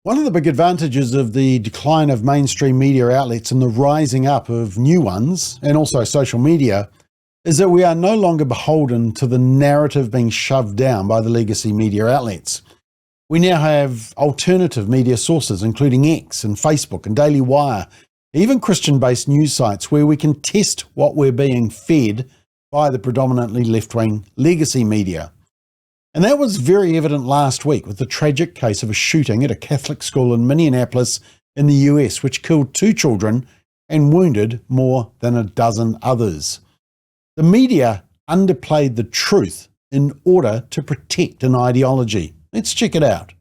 One of the big advantages of the decline of mainstream media outlets and the rising up of new ones, and also social media, is that we are no longer beholden to the narrative being shoved down by the legacy media outlets. We now have alternative media sources, including X and Facebook and Daily Wire, even Christian-based news sites where we can test what we're being fed by the predominantly left-wing legacy media. And that was very evident last week with the tragic case of a shooting at a Catholic school in Minneapolis in the US, which killed 2 children and wounded more than a dozen others. The media underplayed the truth in order to protect an ideology. Let's check it out.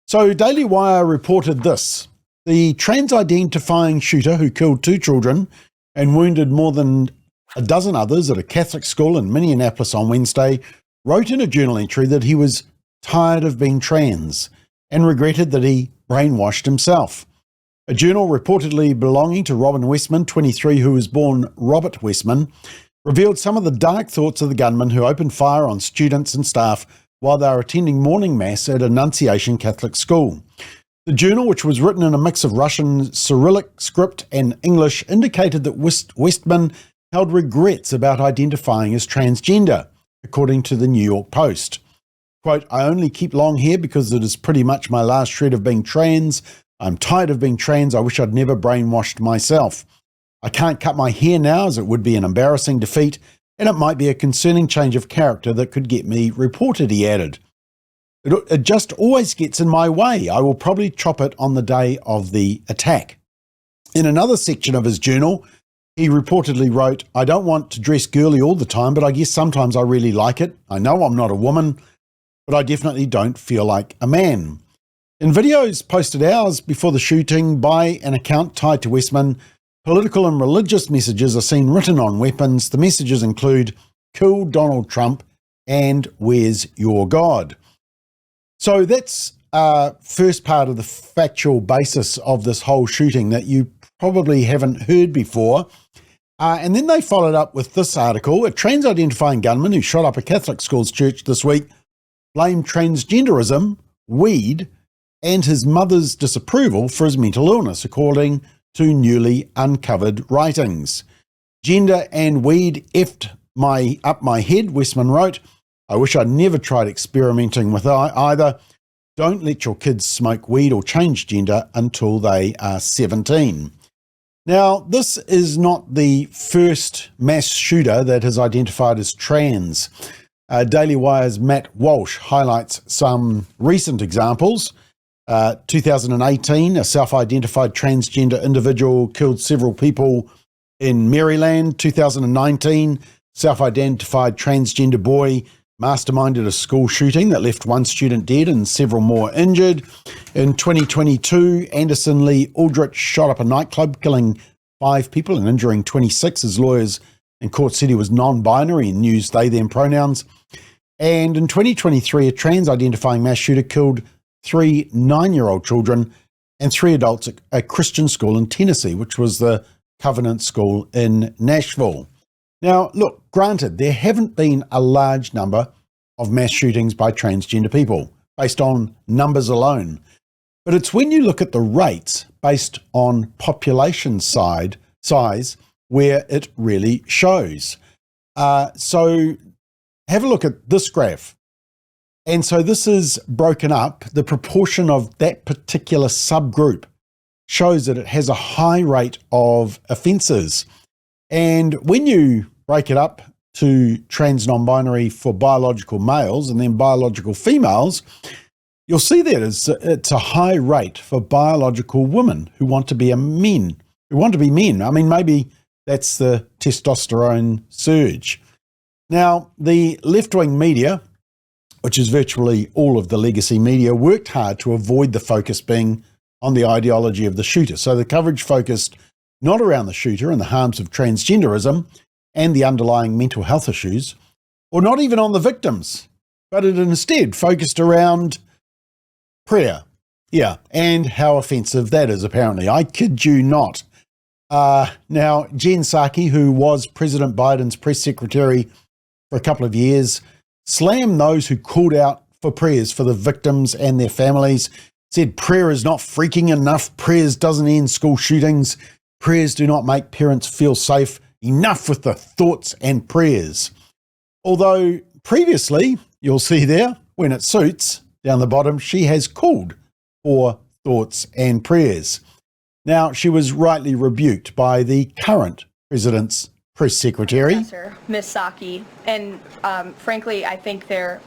So Daily Wire reported this: the trans-identifying shooter who killed 2 children and wounded more than a dozen others at a Catholic school in Minneapolis on Wednesday wrote in a journal entry that he was tired of being trans and regretted that he brainwashed himself. A journal reportedly belonging to Robin Westman, 23, who was born Robert Westman, revealed some of the dark thoughts of the gunman who opened fire on students and staff while they were attending morning mass at Annunciation Catholic School. The journal, which was written in a mix of Russian Cyrillic script and English, indicated that Westman held regrets about identifying as transgender, according to the New York Post. Quote, "I only keep long hair because it is pretty much my last shred of being trans. I'm tired of being trans. I wish I'd never brainwashed myself. I can't cut my hair now as it would be an embarrassing defeat, and it might be a concerning change of character that could get me reported," he added. It just always gets in my way. I will probably chop it on the day of the attack. In another section of his journal, he reportedly wrote, "I don't want to dress girly all the time, but I guess sometimes I really like it. I know I'm not a woman, but I definitely don't feel like a man." In videos posted hours before the shooting by an account tied to Westman, political and religious messages are seen written on weapons. The messages include, "Kill Donald Trump" and "Where's your God?" So that's first part of the factual basis of this whole shooting that you probably haven't heard before. And then they followed up with this article: a trans-identifying gunman who shot up a Catholic school's church this week blamed transgenderism, weed, and his mother's disapproval for his mental illness, according to newly uncovered writings. "Gender and weed effed up my head," Westman wrote. "I wish I'd never tried experimenting with either. Don't let your kids smoke weed or change gender until they are 17. Now, this is not the first mass shooter that is identified as trans. Daily Wire's Matt Walsh highlights some recent examples. 2018, a self-identified transgender individual killed several people in Maryland. 2019, self-identified transgender boy masterminded a school shooting that left 1 student dead and several more injured. In 2022, Anderson Lee Aldrich shot up a nightclub, killing 5 people and injuring 26. His lawyers in court said he was non-binary and used they, them pronouns. And in 2023, a trans-identifying mass shooter killed 3 9-year-old children and 3 adults at a Christian school in Tennessee, which was the Covenant School in Nashville. Now, look, granted, there haven't been a large number of mass shootings by transgender people based on numbers alone, but it's when you look at the rates based on population size where it really shows. So have a look at this graph. And so this is broken up. The proportion of that particular subgroup shows that it has a high rate of offences. And when you break it up to trans non-binary for biological males and then biological females, you'll see that it's a high rate for biological women who want to be men. I mean, maybe that's the testosterone surge. Now, the left-wing media, which is virtually all of the legacy media, worked hard to avoid the focus being on the ideology of the shooter. So the coverage focused not around the shooter and the harms of transgenderism and the underlying mental health issues, or not even on the victims, but it instead focused around prayer. Yeah, and how offensive that is, apparently. I kid you not. Now, Jen Psaki, who was President Biden's press secretary for a couple of years, slammed those who called out for prayers for the victims and their families, said prayer is not freaking enough, prayers doesn't end school shootings, prayers do not make parents feel safe, enough with the thoughts and prayers. Although previously, you'll see there, when it suits, down the bottom, she has called for thoughts and prayers. Now, she was rightly rebuked by the current president's press secretary, Ms. Psaki, and frankly, I think they're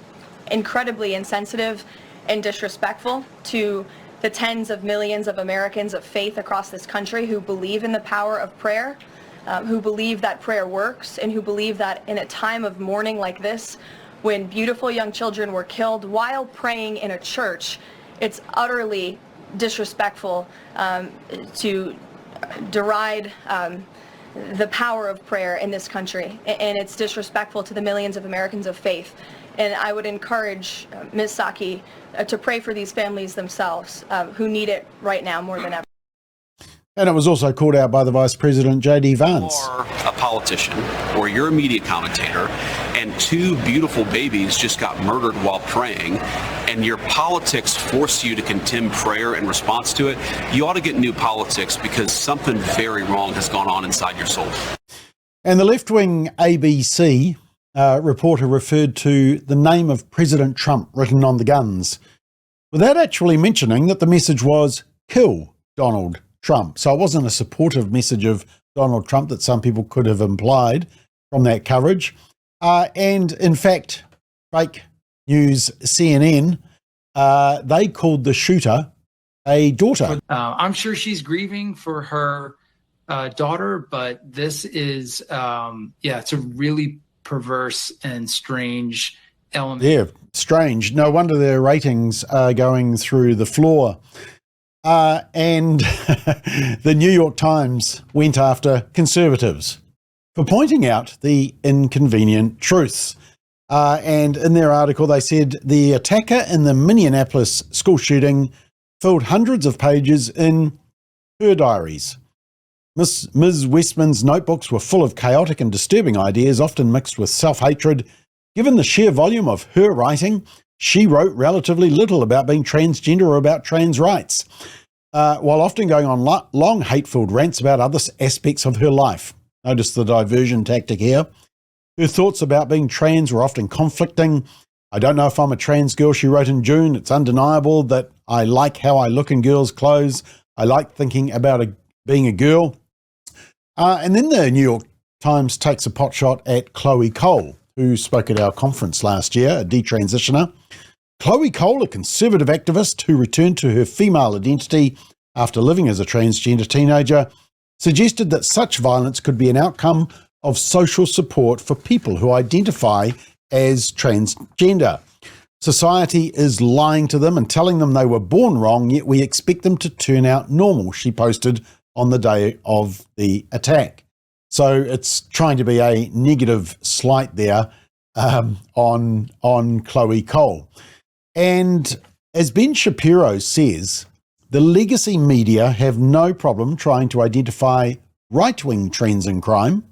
incredibly insensitive and disrespectful to the tens of millions of Americans of faith across this country who believe in the power of prayer, who believe that prayer works, and who believe that in a time of mourning like this, when beautiful young children were killed while praying in a church, it's utterly disrespectful to deride the power of prayer in this country, and it's disrespectful to the millions of Americans of faith. And I would encourage Ms. Psaki to pray for these families themselves who need it right now more than ever. And it was also called out by the Vice President, J.D. Vance. Or a politician, or you're a media commentator, and two beautiful babies just got murdered while praying, and your politics force you to condemn prayer in response to it, you ought to get new politics because something very wrong has gone on inside your soul. And the left-wing ABC reporter referred to the name of President Trump written on the guns, without actually mentioning that the message was kill Donald Trump. So it wasn't a supportive message of Donald Trump that some people could have implied from that coverage. And in fact, fake news CNN, they called the shooter a daughter. I'm sure she's grieving for her daughter, but this is, it's a really perverse and strange element. Yeah, strange. No wonder their ratings are going through the floor. And the New York Times went after conservatives for pointing out the inconvenient truths. And in their article, they said the attacker in the Minneapolis school shooting filled hundreds of pages in her diaries. Ms. Westman's notebooks were full of chaotic and disturbing ideas, often mixed with self-hatred. Given the sheer volume of her writing, she wrote relatively little about being transgender or about trans rights, while often going on long hate-filled rants about other aspects of her life. Notice the diversion tactic here. Her thoughts about being trans were often conflicting. I don't know if I'm a trans girl, she wrote in June. It's undeniable that I like how I look in girls' clothes. I like thinking about being a girl. And then the New York Times takes a potshot at Chloe Cole, who spoke at our conference last year, a detransitioner. Chloe Cole, a conservative activist who returned to her female identity after living as a transgender teenager, suggested that such violence could be an outcome of social support for people who identify as transgender. Society is lying to them and telling them they were born wrong, yet we expect them to turn out normal, she posted on the day of the attack. So it's trying to be a negative slight there on Chloe Cole. And as Ben Shapiro says, the legacy media have no problem trying to identify right-wing trends in crime,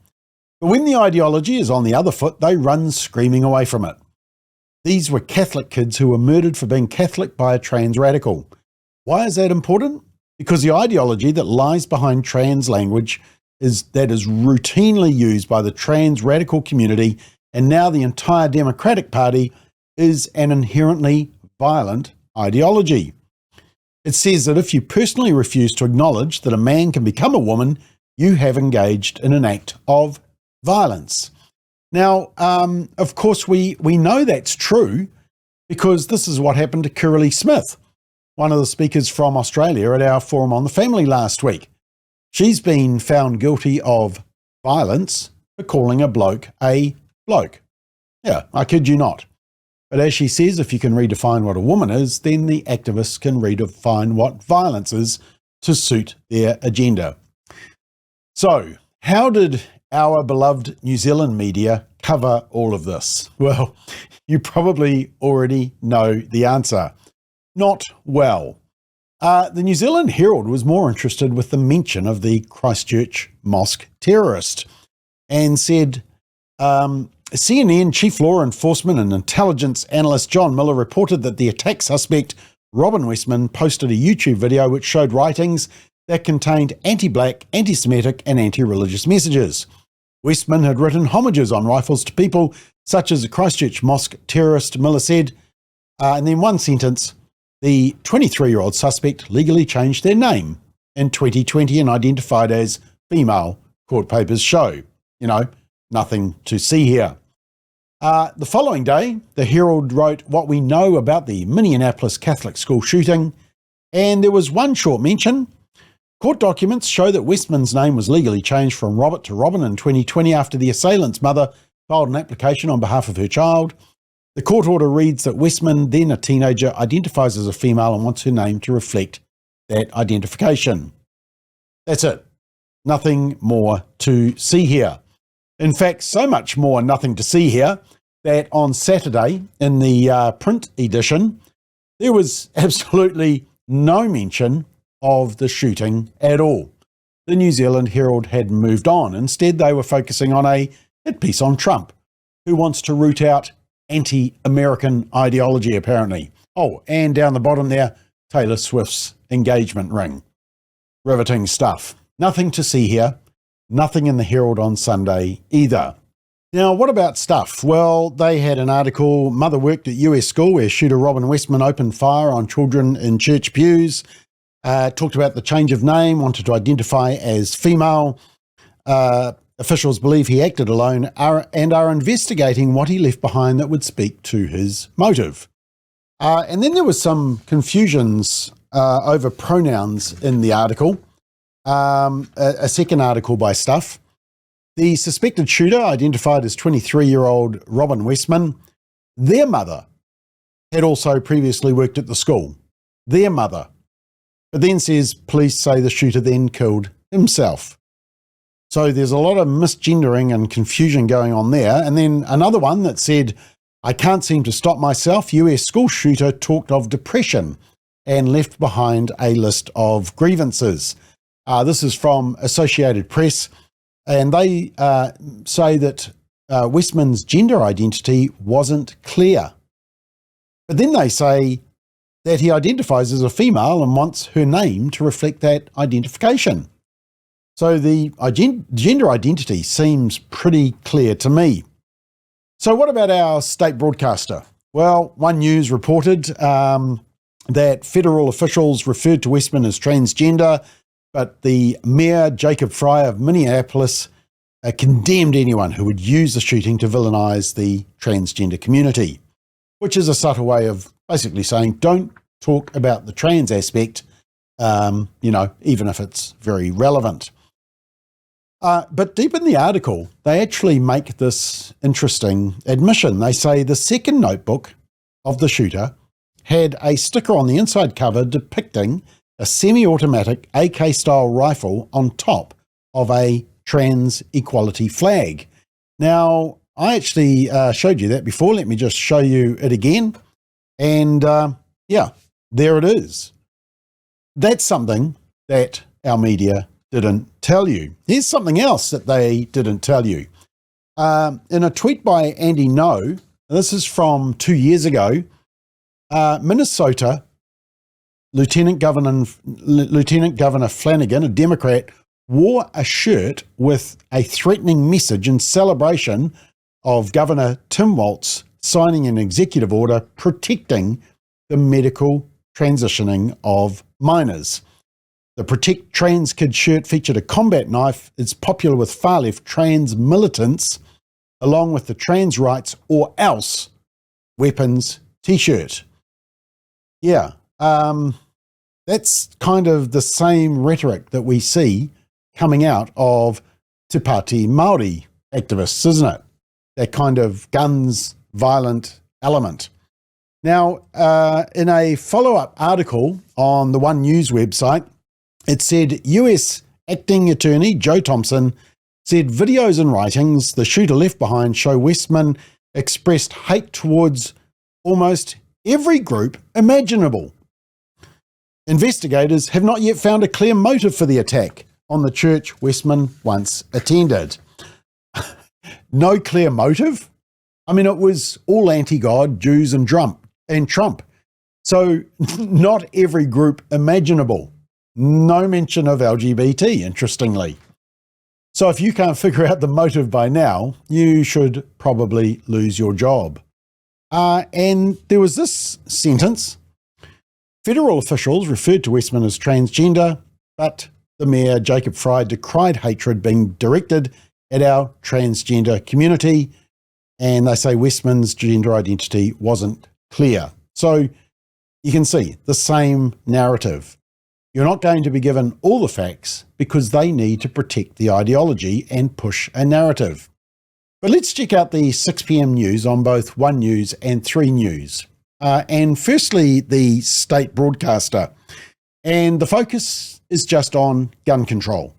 but when the ideology is on the other foot, they run screaming away from it. These were Catholic kids who were murdered for being Catholic by a trans radical. Why is that important? Because the ideology that lies behind trans language is routinely used by the trans radical community, and now the entire Democratic Party is an inherently violent ideology. It says that if you personally refuse to acknowledge that a man can become a woman, you have engaged in an act of violence. Now, of course, we know that's true because this is what happened to Kirrily Smith, one of the speakers from Australia at our Forum on the Family last week. She's been found guilty of violence for calling a bloke a bloke. Yeah, I kid you not. But as she says, if you can redefine what a woman is, then the activists can redefine what violence is to suit their agenda. So, how did our beloved New Zealand media cover all of this? Well, you probably already know the answer. Not well. The New Zealand Herald was more interested with the mention of the Christchurch mosque terrorist and said, CNN Chief Law Enforcement and Intelligence Analyst John Miller reported that the attack suspect, Robin Westman, posted a YouTube video which showed writings that contained anti-black, anti-Semitic and anti-religious messages. Westman had written homages on rifles to people such as a Christchurch mosque terrorist, Miller said. And then one sentence, the 23-year-old suspect legally changed their name in 2020 and identified as female, court papers show. Nothing to see here. The following day, the Herald wrote what we know about the Minneapolis Catholic school shooting, and there was one short mention. Court documents show that Westman's name was legally changed from Robert to Robin in 2020 after the assailant's mother filed an application on behalf of her child. The court order reads that Westman, then a teenager, identifies as a female and wants her name to reflect that identification. That's it. Nothing more to see here. In fact, so much more nothing to see here that on Saturday in the print edition, there was absolutely no mention of the shooting at all. The New Zealand Herald had moved on. Instead, they were focusing on a hit piece on Trump, who wants to root out anti-American ideology, apparently. Oh, and down the bottom there, Taylor Swift's engagement ring. Riveting stuff. Nothing to see here. Nothing in the Herald on Sunday either. Now, what about stuff? Well, they had an article, Mother worked at US school where shooter Robin Westman opened fire on children in church pews. Talked about the change of name, wanted to identify as female. Officials believe he acted alone and are investigating what he left behind that would speak to his motive. And then there was some confusions over pronouns in the article. A second article by Stuff. The suspected shooter, identified as 23-year-old Robin Westman, their mother had also previously worked at the school. Their mother. But then says police say the shooter then killed himself. So there's a lot of misgendering and confusion going on there. And then another one that said, I can't seem to stop myself. US school shooter talked of depression and left behind a list of grievances. This is from Associated Press, and they say that Westman's gender identity wasn't clear. But then they say that he identifies as a female and wants her name to reflect that identification. So the gender identity seems pretty clear to me. So what about our state broadcaster? Well, One News reported that federal officials referred to Westman as transgender, but the Mayor, Jacob Fry of Minneapolis, condemned anyone who would use the shooting to villainize the transgender community, which is a subtle way of basically saying don't talk about the trans aspect, even if it's very relevant. But deep in the article, they actually make this interesting admission. They say the second notebook of the shooter had a sticker on the inside cover depicting a semi-automatic AK-style rifle on top of a trans equality flag. Now, I actually showed you that before. Let me just show you it again. And there it is. That's something that our media didn't tell you. Here's something else that they didn't tell you. In a tweet by Andy No, this is from 2 years ago, Minnesota Lieutenant Governor Flanagan, a Democrat, wore a shirt with a threatening message in celebration of Governor Tim Walz signing an executive order protecting the medical transitioning of minors. The Protect Trans Kids shirt featured a combat knife. It's popular with far-left trans militants, along with the Trans Rights or Else Weapons t-shirt. Yeah, that's kind of the same rhetoric that we see coming out of Te Pāti Māori activists, isn't it? That kind of guns, violent element. Now, in a follow-up article on the One News website, it said US acting attorney Joe Thompson said videos and writings the shooter left behind show Westman expressed hate towards almost every group imaginable. Investigators have not yet found a clear motive for the attack on the church Westman once attended. No clear motive? I mean, it was all anti-God, Jews and Trump. So not every group imaginable. No mention of LGBT, interestingly. So if you can't figure out the motive by now, you should probably lose your job. And there was this sentence: federal officials referred to Westman as transgender, but the Mayor, Jacob Fry, decried hatred being directed at our transgender community, and they say Westman's gender identity wasn't clear. So you can see the same narrative. You're not going to be given all the facts because they need to protect the ideology and push a narrative. But let's check out the 6 p.m. news on both One News and 3 News. And firstly, the state broadcaster. And the focus is just on gun control,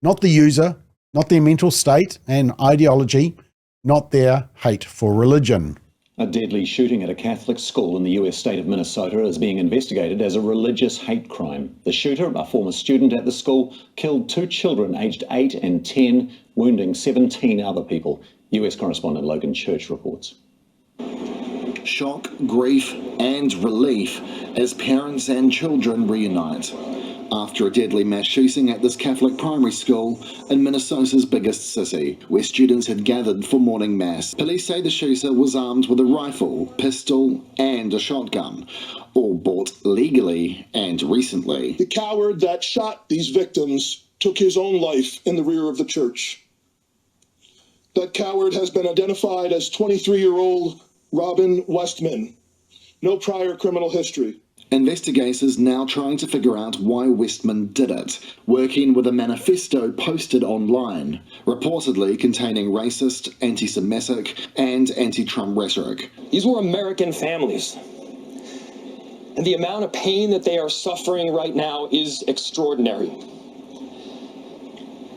not the user, not their mental state and ideology, not their hate for religion. A deadly shooting at a Catholic school in the US state of Minnesota is being investigated as a religious hate crime. The shooter, a former student at the school, killed 2 children aged 8 and 10, wounding 17 other people. US correspondent Logan Church reports. Shock, grief and relief as parents and children reunite after a deadly mass shooting at this Catholic primary school in Minnesota's biggest city, where students had gathered for morning mass. Police say the shooter was armed with a rifle, pistol and a shotgun, all bought legally and recently. The coward that shot these victims took his own life in the rear of the church. That coward has been identified as 23-year-old Robin Westman. No prior criminal history. Investigators now trying to figure out why Westman did it, working with a manifesto posted online, reportedly containing racist, anti-Semitic and anti-Trump rhetoric. These were American families. And the amount of pain that they are suffering right now is extraordinary.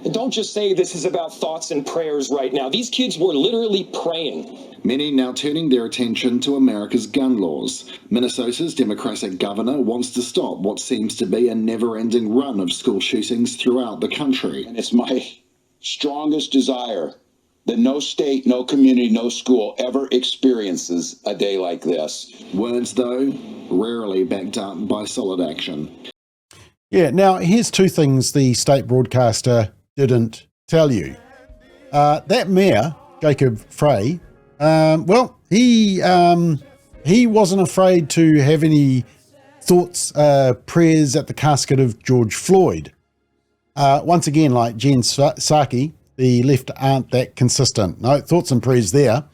And don't just say this is about thoughts and prayers right now. These kids were literally praying. Many now turning their attention to America's gun laws. Minnesota's Democratic governor wants to stop what seems to be a never-ending run of school shootings throughout the country. And it's my strongest desire that no state, no community, no school ever experiences a day like this. Words, though, rarely backed up by solid action. Yeah, now here's 2 things the state broadcaster didn't tell you. That mayor, Jacob Fry, he wasn't afraid to have any thoughts, prayers at the casket of George Floyd. Once again, like Jen Psaki, the left aren't that consistent. No thoughts and prayers there.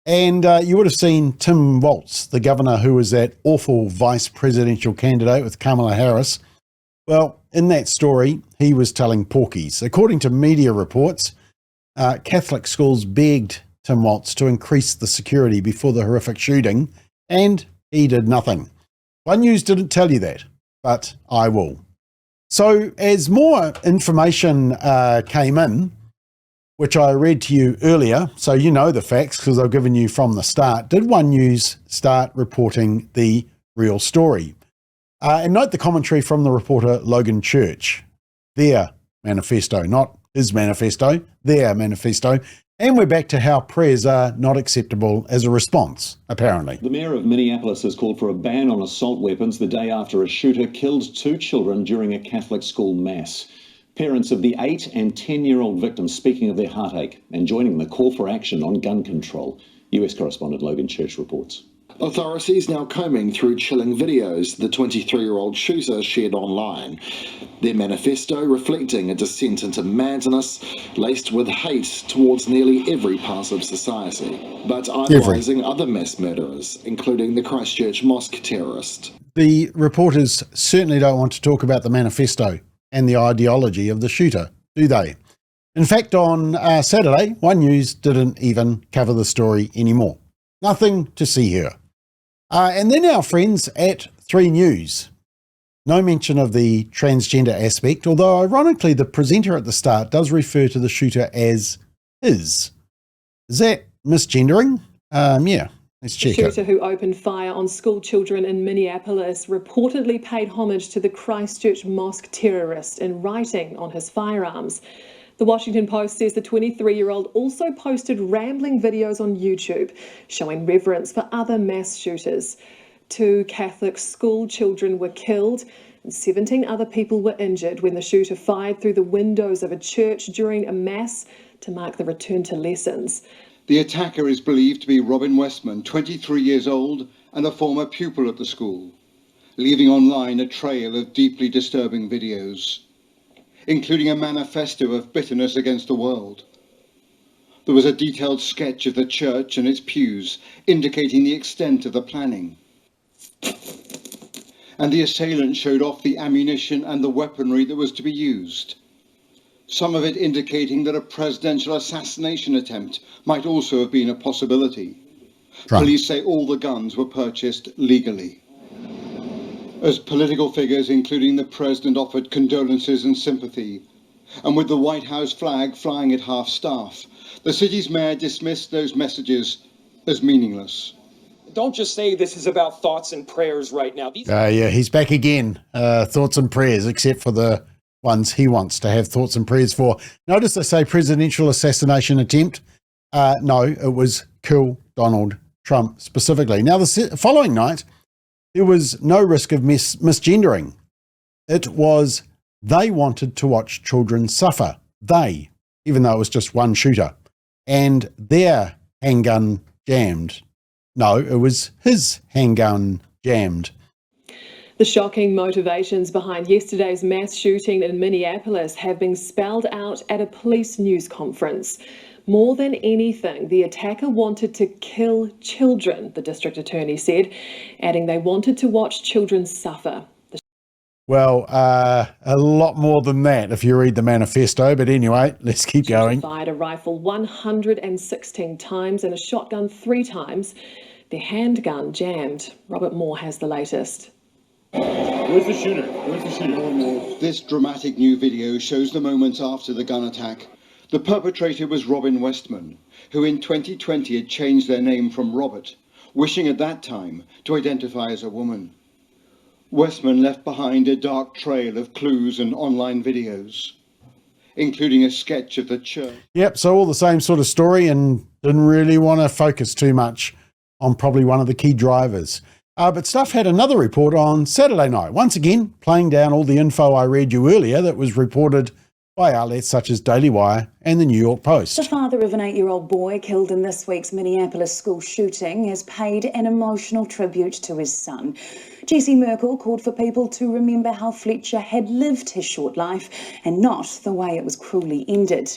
And you would have seen Tim Walz, the governor who was that awful vice presidential candidate with Kamala Harris. Well, in that story, he was telling porkies. According to media reports, Catholic schools begged Tim Walz to increase the security before the horrific shooting, and he did nothing. One News didn't tell you that, but I will. So as more information came in, which I read to you earlier, so you know the facts because I've given you from the start, did One News start reporting the real story? And note the commentary from the reporter Logan Church, their manifesto, not his manifesto, their manifesto. And we're back to how prayers are not acceptable as a response, apparently. The mayor of Minneapolis has called for a ban on assault weapons the day after a shooter killed 2 children during a Catholic school mass. Parents of the 8 and 10-year-old victims speaking of their heartache and joining the call for action on gun control. US correspondent Logan Church reports. Authorities now combing through chilling videos the 23-year-old shooter shared online. Their manifesto reflecting a descent into madness laced with hate towards nearly every part of society, but idolising other mass murderers, including the Christchurch mosque terrorist. The reporters certainly don't want to talk about the manifesto and the ideology of the shooter, do they? In fact, on Saturday, One News didn't even cover the story anymore. Nothing to see here. And then our friends at 3 News. No mention of the transgender aspect, although ironically the presenter at the start does refer to the shooter as his. Is that misgendering? Yeah, let's check it. The shooter who opened fire on school children in Minneapolis reportedly paid homage to the Christchurch mosque terrorist in writing on his firearms. The Washington Post says the 23-year-old also posted rambling videos on YouTube showing reverence for other mass shooters. 2 Catholic school children were killed and 17 other people were injured when the shooter fired through the windows of a church during a mass to mark the return to lessons. The attacker is believed to be Robin Westman, 23 years old and a former pupil at the school, leaving online a trail of deeply disturbing videos, including a manifesto of bitterness against the world. There was a detailed sketch of the church and its pews, indicating the extent of the planning. And the assailant showed off the ammunition and the weaponry that was to be used, some of it indicating that a presidential assassination attempt might also have been a possibility. Right. Police say all the guns were purchased legally. As political figures, including the president, offered condolences and sympathy, and with the White House flag flying at half-staff, the city's mayor dismissed those messages as meaningless. Don't just say this is about thoughts and prayers right now. Yeah, he's back again. Thoughts and prayers, except for the ones he wants to have thoughts and prayers for. Notice they say presidential assassination attempt. No, it was kill Donald Trump specifically. Now, the following night, there was no risk of misgendering. It was they wanted to watch children suffer. They, even though it was just one shooter, and their handgun jammed. No, it was his handgun jammed. The shocking motivations behind yesterday's mass shooting in Minneapolis have been spelled out at a police news conference. More than anything, the attacker wanted to kill children, the district attorney said, adding they wanted to watch children suffer. Well, a lot more than that if you read the manifesto, but anyway, let's keep going. Fired a rifle 116 times and a shotgun 3 times. Their handgun jammed. Robert Moore has the latest. Where's the shooter? Where's the shooter? This dramatic new video shows the moments after the gun attack. The perpetrator was Robin Westman, who in 2020 had changed their name from Robert, wishing at that time to identify as a woman. Westman left behind a dark trail of clues and online videos, including a sketch of the church. Yep, so all the same sort of story, and didn't really want to focus too much on probably one of the key drivers. But Stuff had another report on Saturday night, once again playing down all the info I read you earlier that was reported by outlets such as Daily Wire and the New York Post. The father of an 8-year-old boy killed in this week's Minneapolis school shooting has paid an emotional tribute to his son. Jesse Merkel called for people to remember how Fletcher had lived his short life and not the way it was cruelly ended.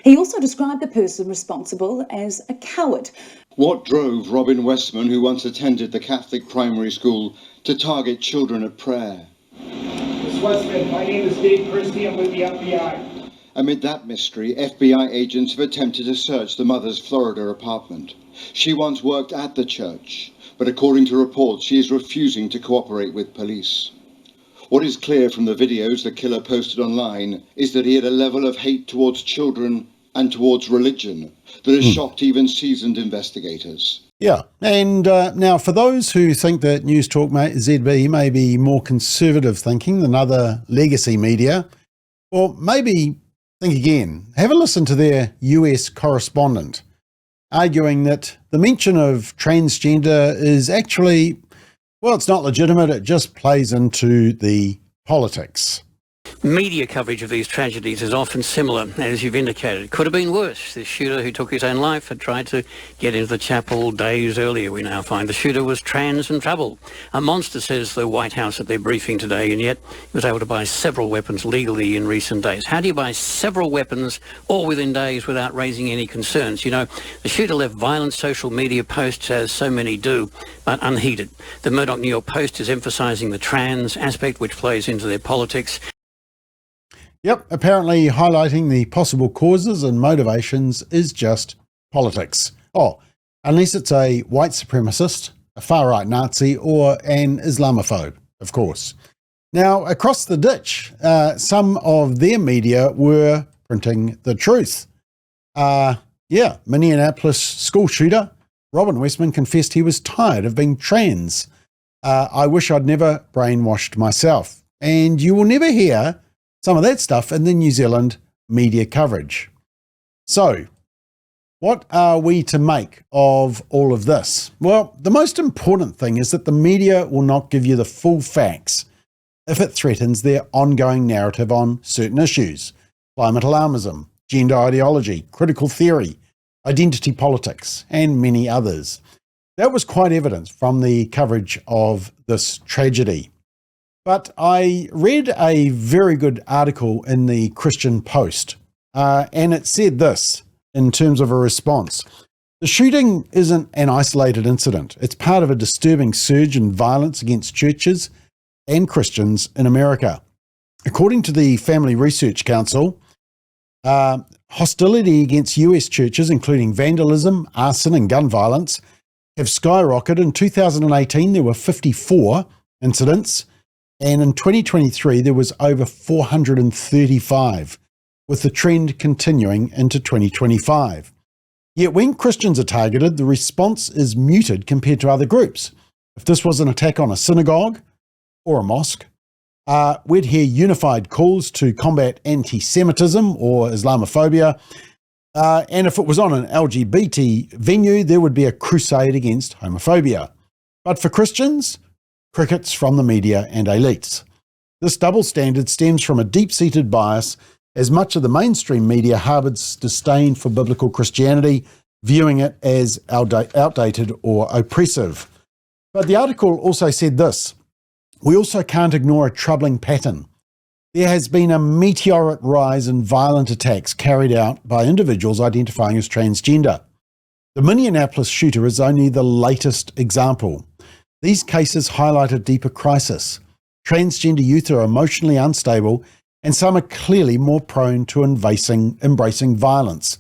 He also described the person responsible as a coward. What drove Robin Westman, who once attended the Catholic primary school, to target children at prayer? Miss Westman, my name is Dave Christie. I'm with the FBI. Amid that mystery, FBI agents have attempted to search the mother's Florida apartment. She once worked at the church, but according to reports, she is refusing to cooperate with police. What is clear from the videos the killer posted online is that he had a level of hate towards children and towards religion that has shocked even seasoned investigators. Yeah, and now for those who think that NewsTalk ZB may be more conservative thinking than other legacy media, well, maybe think again. Have a listen to their US correspondent arguing that the mention of transgender is actually, well, it's not legitimate, it just plays into the politics. Media coverage of these tragedies is often similar, as you've indicated. It could have been worse. This shooter who took his own life had tried to get into the chapel days earlier. We now find the shooter was trans and trouble. A monster, says the White House at their briefing today, and yet he was able to buy several weapons legally in recent days. How do you buy several weapons all within days without raising any concerns? You know, the shooter left violent social media posts, as so many do, but unheeded. The Murdoch New York Post is emphasising the trans aspect, which plays into their politics. Yep, apparently highlighting the possible causes and motivations is just politics. Oh, unless it's a white supremacist, a far-right Nazi, or an Islamophobe, of course. Now, across the ditch, some of their media were printing the truth. Minneapolis school shooter Robin Westman confessed he was tired of being trans. I wish I'd never brainwashed myself. And you will never hear some of that stuff in the New Zealand media coverage. So, what are we to make of all of this? Well, the most important thing is that the media will not give you the full facts if it threatens their ongoing narrative on certain issues: climate alarmism, gender ideology, critical theory, identity politics, and many others. That was quite evident from the coverage of this tragedy. But I read a very good article in the Christian Post, and it said this in terms of a response. The shooting isn't an isolated incident. It's part of a disturbing surge in violence against churches and Christians in America. According to the Family Research Council, hostility against US churches, including vandalism, arson, and gun violence, have skyrocketed. In 2018, there were 54 incidents, and in 2023, there was over 435, with the trend continuing into 2025. Yet when Christians are targeted, the response is muted compared to other groups. If this was an attack on a synagogue or a mosque, we'd hear unified calls to combat anti-Semitism or Islamophobia. And if it was on an LGBT venue, there would be a crusade against homophobia. But for Christians, crickets from the media and elites. This double standard stems from a deep-seated bias, as much of the mainstream media harbors disdain for biblical Christianity, viewing it as outdated or oppressive. But the article also said this: we also can't ignore a troubling pattern. There has been a meteoric rise in violent attacks carried out by individuals identifying as transgender. The Minneapolis shooter is only the latest example. These cases highlight a deeper crisis. Transgender youth are emotionally unstable, and some are clearly more prone to embracing violence,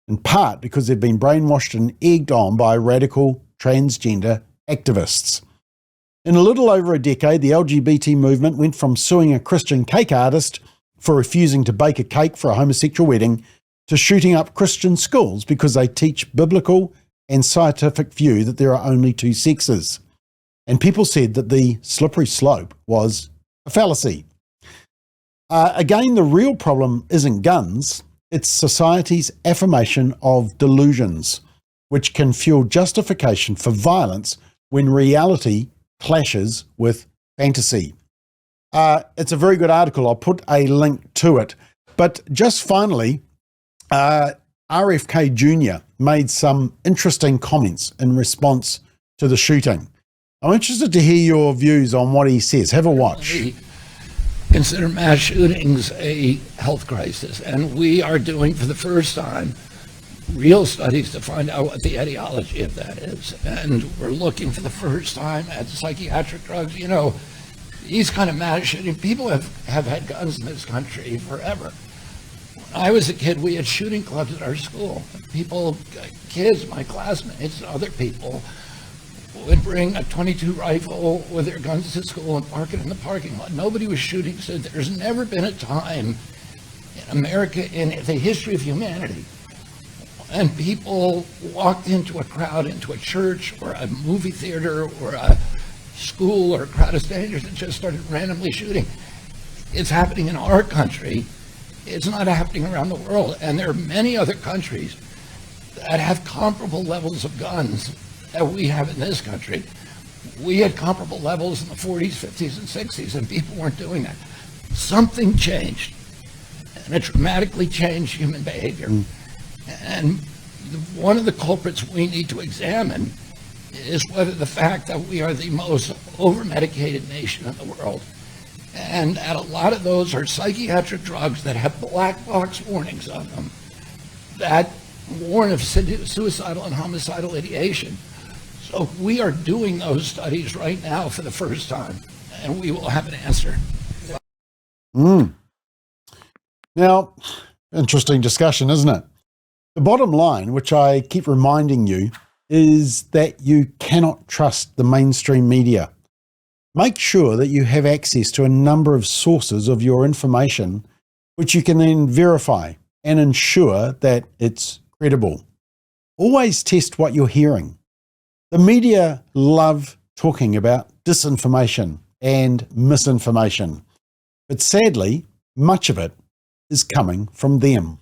in part because they've been brainwashed and egged on by radical transgender activists. In a little over a decade, the LGBT movement went from suing a Christian cake artist for refusing to bake a cake for a homosexual wedding to shooting up Christian schools because they teach biblical and scientific view that there are only two sexes. And people said that the slippery slope was a fallacy. Again, the real problem isn't guns, it's society's affirmation of delusions, which can fuel justification for violence when reality clashes with fantasy. It's a very good article. I'll put a link to it. But just finally, RFK Jr. made some interesting comments in response to the shooting. I'm interested to hear your views on what he says. Have a watch. We consider mass shootings a health crisis, and we are doing for the first time real studies to find out what the etiology of that is. And we're looking for the first time at psychiatric drugs. You know, these kind of mass shooting, people have had guns in this country forever. When I was a kid, we had shooting clubs at our school. People, kids, my classmates, other people, would bring a .22 rifle with their guns to school and park it in the parking lot. Nobody was shooting, so there's never been a time in America, in the history of humanity, and people walked into a crowd, into a church or a movie theater or a school or a crowd of strangers and just started randomly shooting. It's happening in our country. It's not happening around the world. And there are many other countries that have comparable levels of guns that we have in this country. We had comparable levels in the 40s, 50s, and 60s, and people weren't doing that. Something changed, and it dramatically changed human behavior. And one of the culprits we need to examine is whether the fact that we are the most over-medicated nation in the world, and that a lot of those are psychiatric drugs that have black box warnings on them that warn of suicidal and homicidal ideation. So we are doing those studies right now for the first time, and we will have an answer. Now, interesting discussion, isn't it? The bottom line, which I keep reminding you, is that you cannot trust the mainstream media. Make sure that you have access to a number of sources of your information, which you can then verify and ensure that it's credible. Always test what you're hearing. The media love talking about disinformation and misinformation, but sadly, much of it is coming from them.